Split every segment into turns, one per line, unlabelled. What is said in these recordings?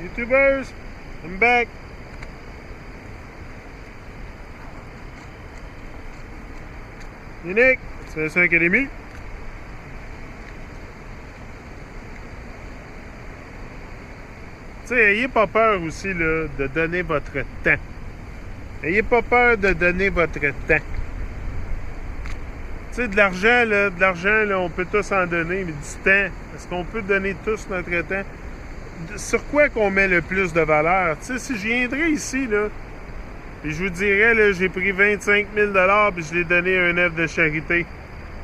YouTubers, I'm back. Nick, c'est Académie. Tu sais, ayez pas peur aussi là, de donner votre temps. Ayez pas peur de donner votre temps. Tu sais, de l'argent, là, on peut tous en donner, mais du temps, est-ce qu'on peut donner tous notre temps? Sur quoi qu'on met le plus de valeur? Tu sais, si je viendrais ici, là, et je vous dirais, là, j'ai pris 25 000 $ puis je l'ai donné à un œuvre de charité.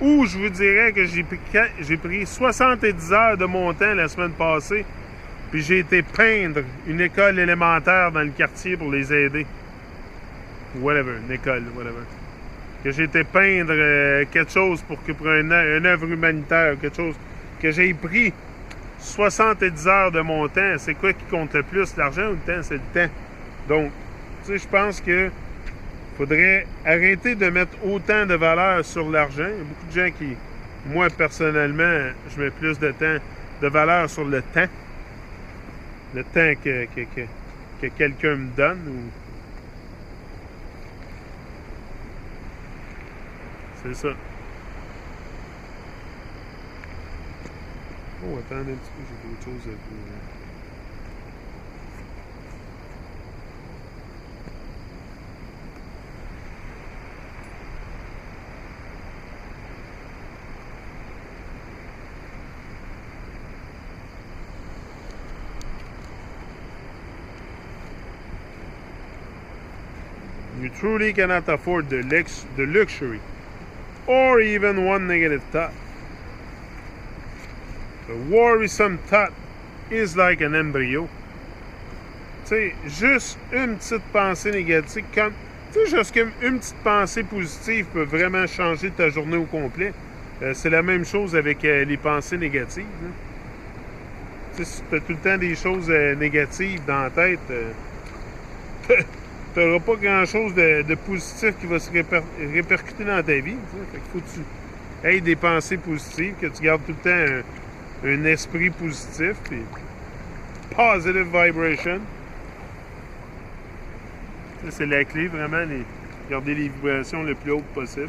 Ou je vous dirais que j'ai pris 70 heures de mon temps la semaine passée, puis j'ai été peindre une école élémentaire dans le quartier pour les aider. Whatever, une école, whatever. Que j'ai été peindre quelque chose pour une œuvre humanitaire, quelque chose. Que j'ai pris 70 heures de mon temps. C'est quoi qui compte le plus, l'argent ou le temps? C'est le temps. Donc, tu sais, je pense que faudrait arrêter de mettre autant de valeur sur l'argent. Il y a beaucoup de gens qui, moi personnellement, je mets plus de temps, de valeur sur le temps. Le temps que quelqu'un me donne. Ou... C'est ça. Oh, attendez un petit peu, j'ai d'autres choses à vous... You truly cannot afford the luxury or even one negative thought. A worrisome thought is like an embryo. Tu sais, juste une petite pensée négative, comme, tu sais, juste une petite pensée positive peut vraiment changer ta journée au complet. C'est la même chose avec les pensées négatives. Hein. Tu sais, si tu as tout le temps des choses négatives dans la tête, tu n'auras pas grand-chose de positif qui va se répercuter dans ta vie. Fait qu'il faut que tu aies des pensées positives, que tu gardes tout le temps un esprit positif, puis positive vibration. Ça, c'est la clé, vraiment, garder les vibrations le plus hautes possible.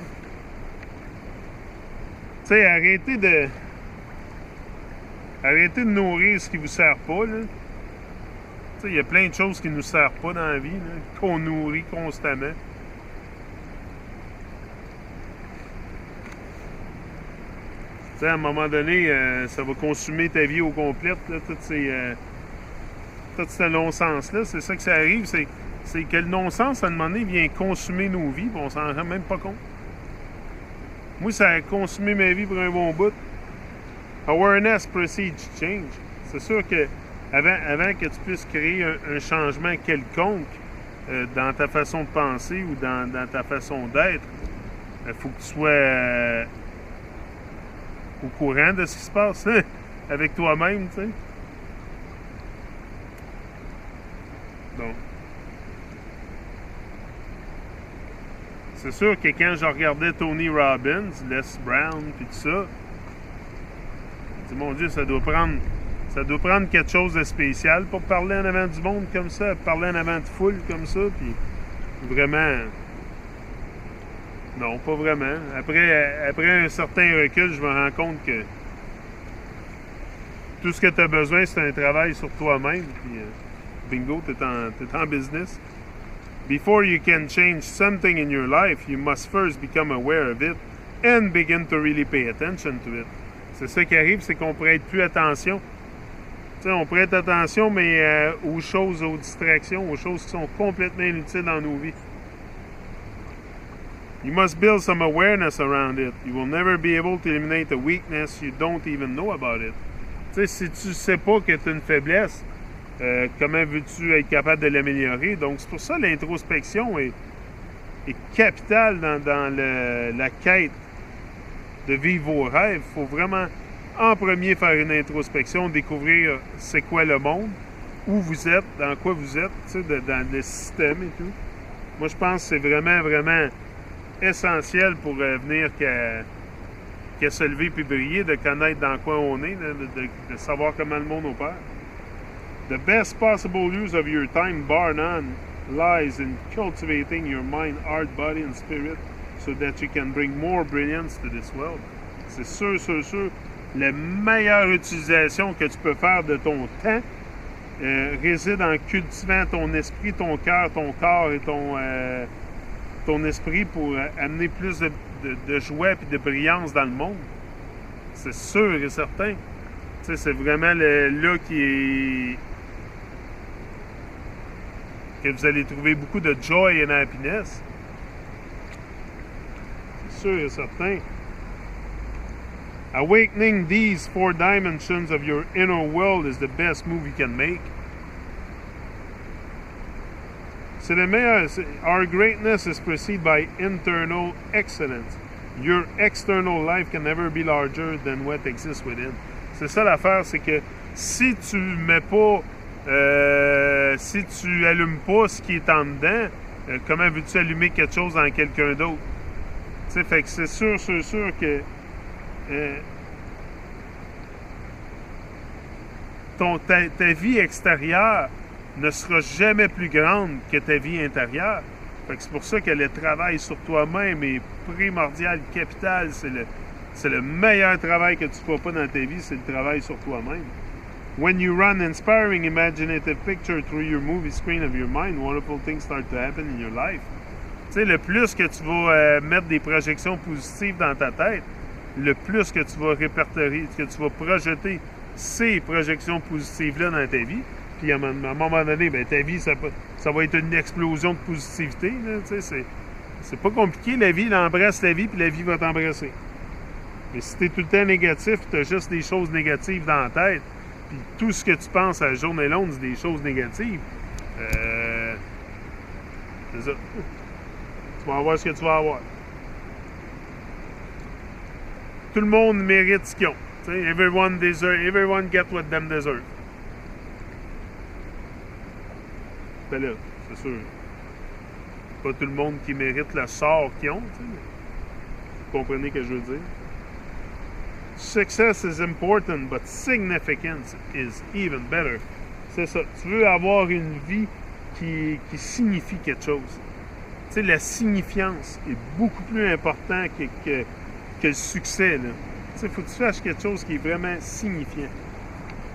Tu sais, arrêtez de nourrir ce qui vous sert pas, là. Il y a plein de choses qui ne nous servent pas dans la vie, qu'on nourrit constamment. T'sais, à un moment donné, ça va consumer ta vie au complet, là, tout ce non-sens-là. C'est ça que ça arrive, c'est que le non-sens, à un moment donné, vient consumer nos vies, puis on s'en rend même pas compte. Moi, ça a consumé ma vie pour un bon bout. Awareness precedes change. C'est sûr que avant que tu puisses créer un changement quelconque dans ta façon de penser ou dans ta façon d'être, il faut que tu sois au courant de ce qui se passe avec toi-même, tu sais. Donc, c'est sûr que quand je regardais Tony Robbins, Les Brown, puis tout ça, je dis, mon Dieu, ça doit prendre quelque chose de spécial pour parler en avant du monde comme ça, parler en avant de foule comme ça, puis vraiment... Non, pas vraiment. Après un certain recul, je me rends compte que tout ce que tu as besoin, c'est un travail sur toi-même, puis bingo, t'es en business. Before you can change something in your life, you must first become aware of it and begin to really pay attention to it. C'est ça qui arrive, c'est qu'on prête plus attention. Tu sais, on prête attention, mais aux choses, aux distractions, aux choses qui sont complètement inutiles dans nos vies. You must build some awareness around it. You will never be able to eliminate a weakness you don't even know about it. Tu sais, si tu sais pas que tu as une faiblesse, comment veux-tu être capable de l'améliorer? Donc, c'est pour ça que l'introspection est capitale dans la quête de vivre vos rêves. Il faut vraiment, en premier, faire une introspection, découvrir c'est quoi le monde, où vous êtes, dans quoi vous êtes, tu sais, dans le système et tout. Moi, je pense que c'est vraiment, vraiment essentiel pour venir qu'à se lever puis briller, de connaître dans quoi on est, de savoir comment le monde opère. The best possible use of your time, bar none, lies in cultivating your mind, heart, body, and spirit so that you can bring more brilliance to this world. C'est sûr, la meilleure utilisation que tu peux faire de ton temps réside en cultivant ton esprit, ton cœur, ton corps et ton esprit pour amener plus de joie et de brillance dans le monde. C'est sûr et certain. Tu sais, c'est vraiment là que vous allez trouver beaucoup de joy and happiness. C'est sûr et certain. Awakening these 4 dimensions of your inner world is the best move you can make. C'est le meilleur. Our greatness is preceded by internal excellence. Your external life can never be larger than what exists within. C'est ça l'affaire, c'est que si tu mets pas, si tu allumes pas ce qui est en dedans, comment veux-tu allumer quelque chose dans quelqu'un d'autre? Tu sais, fait que c'est sûr que ta vie extérieure ne sera jamais plus grande que ta vie intérieure. Fait que c'est pour ça que le travail sur toi-même est primordial, capital. C'est le meilleur travail que tu ne feras pas dans ta vie, c'est le travail sur toi-même. When you run inspiring, imaginative picture through your movie screen of your mind, wonderful things start to happen in your life. Tu sais, le plus que tu vas mettre des projections positives dans ta tête, le plus que tu vas répertorier, que tu vas projeter ces projections positives-là dans ta vie. Puis à un moment donné, ben, ta vie, ça va être une explosion de positivité. Là, tu sais, c'est pas compliqué. La vie, elle embrasse la vie, puis la vie va t'embrasser. Mais si tu es tout le temps négatif, tu as juste des choses négatives dans la tête, puis tout ce que tu penses à la journée longue, c'est des choses négatives, c'est ça. Tu vas avoir ce que tu vas avoir. Tout le monde mérite ce qu'ils ont. Tu sais, everyone get what them deserve. C'est là, c'est sûr. Pas tout le monde qui mérite le sort qu'ils ont. Tu sais. Vous comprenez ce que je veux dire? Success is important, but significance is even better. C'est ça. Tu veux avoir une vie qui signifie quelque chose. Tu sais, la signifiance est beaucoup plus important que le succès. Tu sais, il faut que tu fasses quelque chose qui est vraiment signifiant.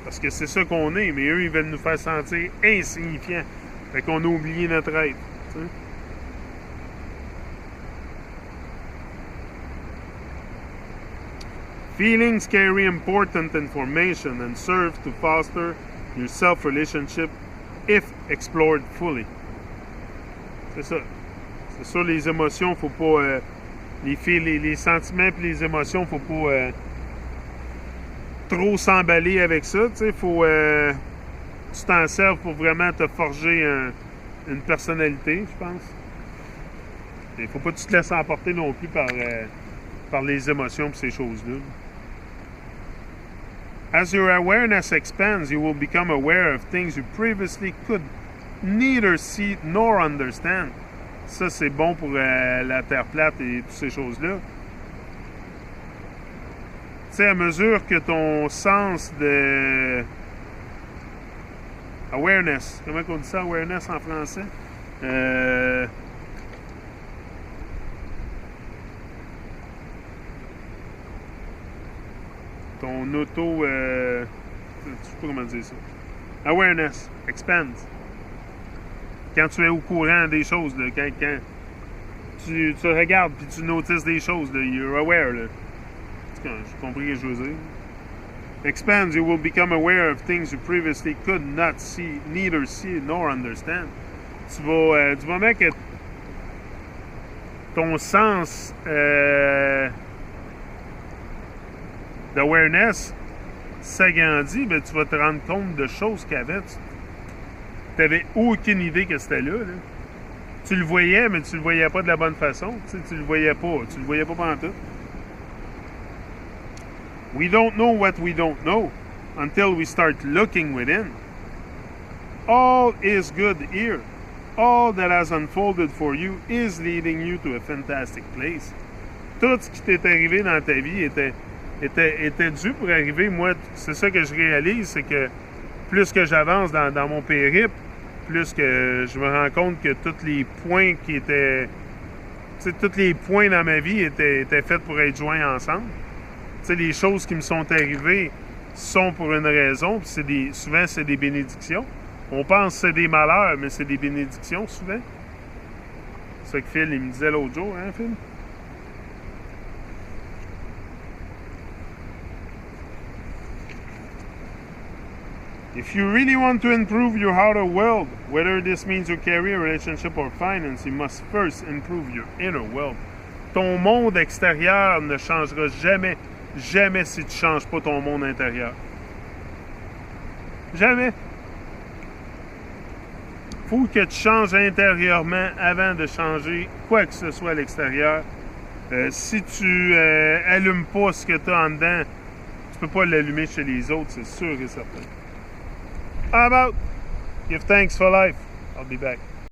Parce que c'est ça qu'on est, mais eux, ils veulent nous faire sentir insignifiants. Fait qu'on a oublié notre être. Tu sais. Feelings carry important information and serve to foster your self-relationship if explored fully. C'est ça. C'est ça, les émotions, faut pas... les sentiments et les émotions, faut pas trop s'emballer avec ça. Tu sais, faut... tu t'en sers pour vraiment te forger une personnalité, je pense. Il faut pas que tu te laisses emporter non plus par les émotions et ces choses-là. As your awareness expands, you will become aware of things you previously could neither see nor understand. Ça, c'est bon pour la Terre plate et toutes ces choses-là. Tu sais, à mesure que ton sens de... Awareness. Comment on dit ça, awareness en français? Ton auto... je sais pas comment dire ça. Awareness expands. Quand tu es au courant des choses, là, quand tu regardes puis tu notices des choses, là, you're aware. Là. J'ai compris ce que je veux dire. Expands, you will become aware of things you previously could not see, neither see nor understand. Du moment que ton sens d'awareness s'agrandit, ben, tu vas te rendre compte de choses qu'avant, tu n'avais aucune idée que c'était là, là. Tu le voyais, mais tu le voyais pas de la bonne façon. Tu le voyais pas. Tu le voyais pas pendant tout. We don't know what we don't know until we start looking within. All is good here. All that has unfolded for you is leading you to a fantastic place. Tout ce qui t'est arrivé dans ta vie était dû pour arriver. Moi, c'est ça que je réalise, c'est que plus que j'avance dans mon périple, plus que je me rends compte que tous les points qui étaient... Tu sais, tous les points dans ma vie étaient faits pour être joints ensemble. Tu sais, les choses qui me sont arrivées sont pour une raison, puis souvent, c'est des bénédictions. On pense que c'est des malheurs, mais c'est des bénédictions, souvent. C'est ça que Phil, il me disait l'autre jour, hein, Phil? If you really want to improve your outer world, whether this means your career, relationship, or finance, you must first improve your inner world. Ton monde extérieur ne changera jamais, jamais si tu ne changes pas ton monde intérieur. Jamais. Faut que tu changes intérieurement avant de changer quoi que ce soit à l'extérieur. Si tu allumes pas ce que tu as en dedans, tu peux pas l'allumer chez les autres, c'est sûr et certain. I'm out. Give thanks for life. I'll be back.